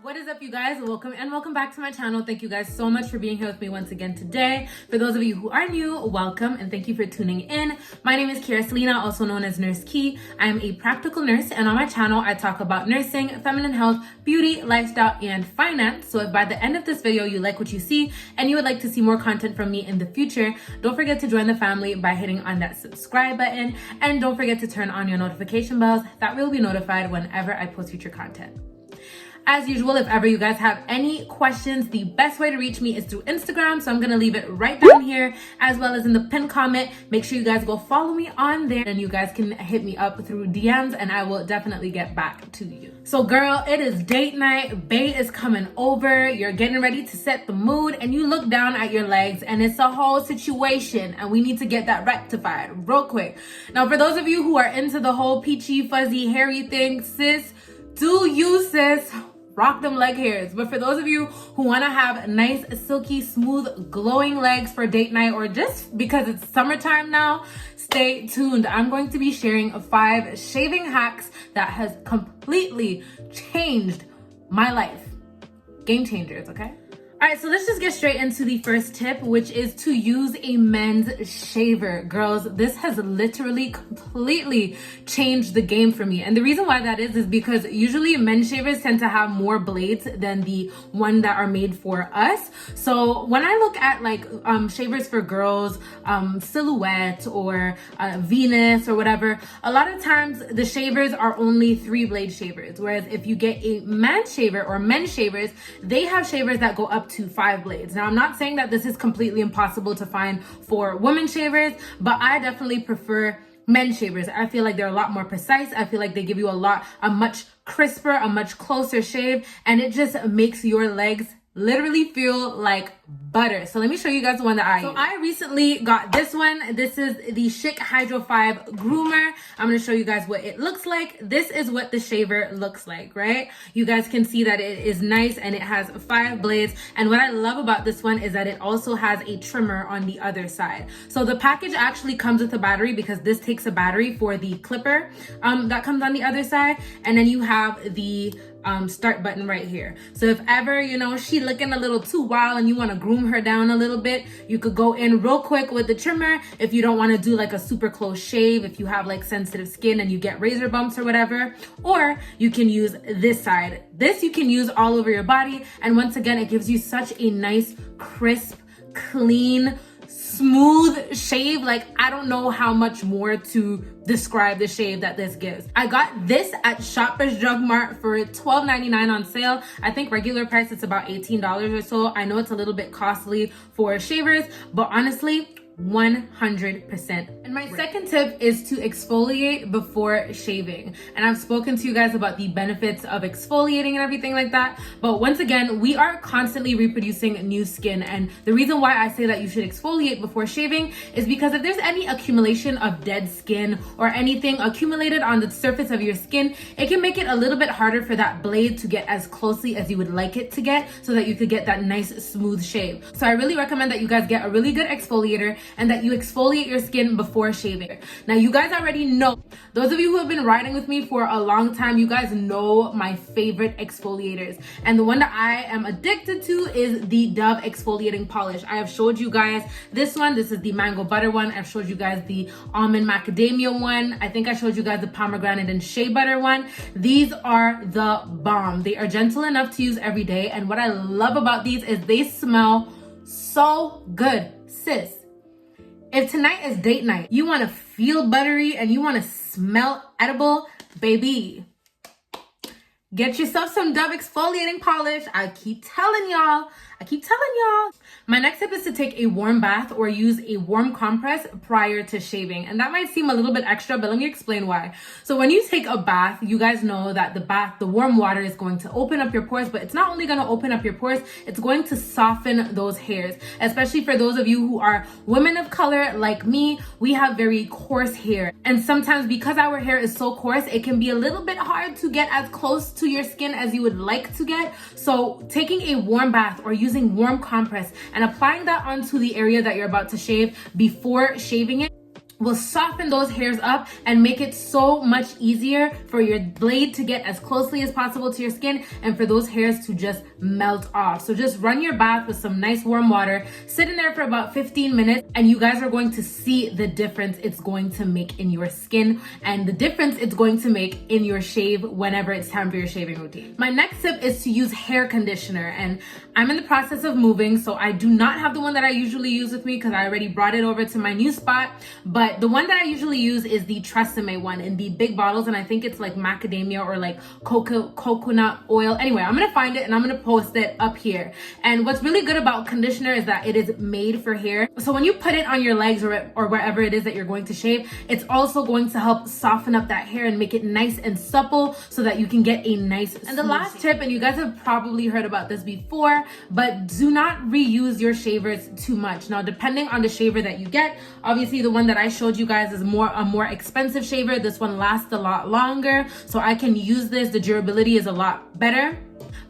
What is up, you guys? Welcome back to my channel. Thank you guys so much for being here with me once again today. For those of you who are new, welcome and thank you for tuning in. My name is Kira Selena, also known as Nurse Key. I am a practical nurse, and on my channel I talk about nursing, feminine health, beauty, lifestyle, and finance. So if by the end of this video you like what you see and you would like to see more content from me in the future, don't forget to join the family by hitting on that subscribe button, and don't forget to turn on your notification bells. That way you'll be notified whenever I post future content. As usual, if ever you guys have any questions, the best way to reach me is through Instagram. So I'm going to leave it right down here as well as in the pinned comment. Make sure you guys go follow me on there, and you guys can hit me up through DMs and I will definitely get back to you. So girl, it is date night. Bae is coming over. You're getting ready to set the mood and you look down at your legs and it's a whole situation, and we need to get that rectified real quick. Now, for those of you who are into the whole peachy, fuzzy, hairy thing, sis, do you, sis. Rock them leg hairs. But for those of you who want to have nice, silky, smooth, glowing legs for date night, or just because it's summertime now, stay tuned. I'm going to be sharing 5 shaving hacks that has completely changed my life. Game changers, okay? All right, so let's just get straight into the first tip, which is to use a men's shaver. Girls, this has literally completely changed the game for me. And the reason why that is because usually men's shavers tend to have more blades than the one that are made for us. So when I look at like shavers for girls, Silhouette or Venus or whatever, a lot of times the shavers are only 3-blade shavers. Whereas if you get a man shaver or men's shavers, they have shavers that go up to 5 blades. Now, I'm not saying that this is completely impossible to find for women shavers, but I definitely prefer men's shavers. I feel like they're a lot more precise. I feel like they give you a much crisper, a much closer shave, and it just makes your legs literally feel like butter. So let me show you guys the one that I use. So I recently got this one. This is the Chic Hydro 5 Groomer. I'm going to show you guys what it looks like. This is what the shaver looks like, right? You guys can see that it is nice and it has 5 blades. And what I love about this one is that it also has a trimmer on the other side. So the package actually comes with a battery, because this takes a battery for the clipper that comes on the other side. And then you have the start button right here. So if ever, you know, she looking a little too wild and you want to groom her down a little bit, you could go in real quick with the trimmer. If you don't want to do like a super close shave, if you have like sensitive skin and you get razor bumps or whatever, or you can use this side. This you can use all over your body. And once again, it gives you such a nice, crisp, clean, smooth shave. Like, I don't know how much more to describe the shave that this gives. I got this at Shoppers Drug Mart for $12.99 on sale. I think regular price it's about $18 or so. I know it's a little bit costly for shavers, but honestly, 100%. And my second tip is to exfoliate before shaving. And I've spoken to you guys about the benefits of exfoliating and everything like that. But once again, we are constantly reproducing new skin. And the reason why I say that you should exfoliate before shaving is because if there's any accumulation of dead skin or anything accumulated on the surface of your skin, it can make it a little bit harder for that blade to get as closely as you would like it to get, so that you could get that nice smooth shave. So I really recommend that you guys get a really good exfoliator and that you exfoliate your skin before shaving. Now, you guys already know, those of you who have been riding with me for a long time, you guys know my favorite exfoliators. And the one that I am addicted to is the Dove exfoliating polish. I have showed you guys this one. This is the mango butter one. I've showed you guys the almond macadamia one. I think I showed you guys the pomegranate and shea butter one. These are the bomb. They are gentle enough to use every day. And what I love about these is they smell so good. Sis, if tonight is date night, you want to feel buttery and you want to smell edible, baby, get yourself some Dove exfoliating polish. I keep telling y'all. My next tip is to take a warm bath or use a warm compress prior to shaving. And that might seem a little bit extra, but let me explain why. So when you take a bath, you guys know that the warm water is going to open up your pores, but it's not only going to open up your pores, it's going to soften those hairs. Especially for those of you who are women of color like me, we have very coarse hair. And sometimes because our hair is so coarse, it can be a little bit hard to get as close to your skin as you would like to get. So taking a warm bath or using warm compress and applying that onto the area that you're about to shave before shaving it will soften those hairs up and make it so much easier for your blade to get as closely as possible to your skin and for those hairs to just melt off. So just run your bath with some nice warm water, sit in there for about 15 minutes, and you guys are going to see the difference it's going to make in your skin and the difference it's going to make in your shave whenever it's time for your shaving routine. My next tip is to use hair conditioner, and I'm in the process of moving, so I do not have the one that I usually use with me because I already brought it over to my new spot. But the one that I usually use is the Tresemme one in the big bottles, and I think it's like macadamia or like coconut oil. Anyway, I'm gonna find it and I'm gonna post it up here. And what's really good about conditioner is that it is made for hair. So when you put it on your legs or wherever it is that you're going to shave, it's also going to help soften up that hair and make it nice and supple so that you can get a nice. And the last tip, and you guys have probably heard about this before, but do not reuse your shavers too much. Now, depending on the shaver that you get, obviously the one that I showed you guys is a more expensive shaver. This one lasts a lot longer, so I can use this. The durability is a lot better.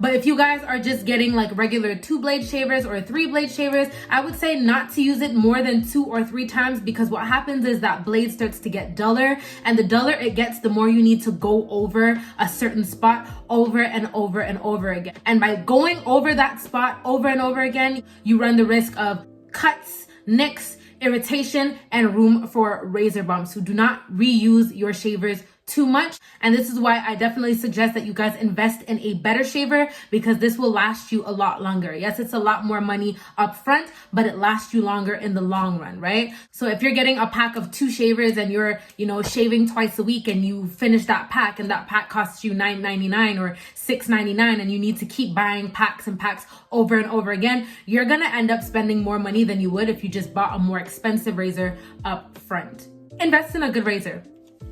But if you guys are just getting like regular 2-blade shavers or 3-blade shavers, I would say not to use it more than 2 or 3 times, because what happens is that blade starts to get duller, and the duller it gets, the more you need to go over a certain spot over and over and over again. And by going over that spot over and over again, you run the risk of cuts, nicks, irritation, and room for razor bumps. So do not reuse your shavers too much. And this is why I definitely suggest that you guys invest in a better shaver, because this will last you a lot longer. Yes, it's a lot more money up front, but it lasts you longer in the long run, right? So if you're getting a pack of 2 shavers and you're, shaving twice a week, and you finish that pack and that pack costs you $9.99 or $6.99, and you need to keep buying packs and packs over and over again, you're gonna end up spending more money than you would if you just bought a more expensive razor up front. Invest in a good razor.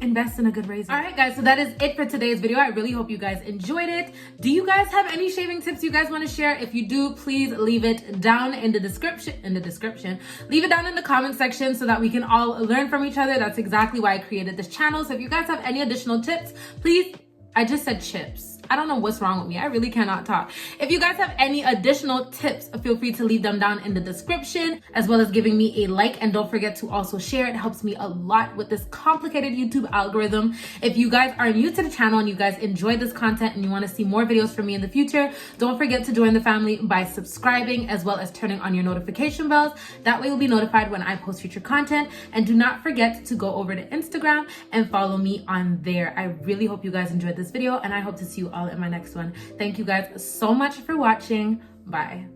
Invest in a good razor. All right, guys, so that is it for today's video. I really hope you guys enjoyed it. Do you guys have any shaving tips you guys want to share? If you do, please leave it down in the description. Leave it down in the comment section so that we can all learn from each other. That's exactly why I created this channel. So if you guys have any additional tips, please, I just said chips. I don't know what's wrong with me. I really cannot talk. If you guys have any additional tips, feel free to leave them down in the description, as well as giving me a like. And don't forget to also share. It helps me a lot with this complicated YouTube algorithm. If you guys are new to the channel and you guys enjoy this content and you want to see more videos from me in the future, don't forget to join the family by subscribing, as well as turning on your notification bells. That way you'll be notified when I post future content. And do not forget to go over to Instagram and follow me on there. I really hope you guys enjoyed this video, and I hope to see you all in my next one. Thank you guys so much for watching. Bye.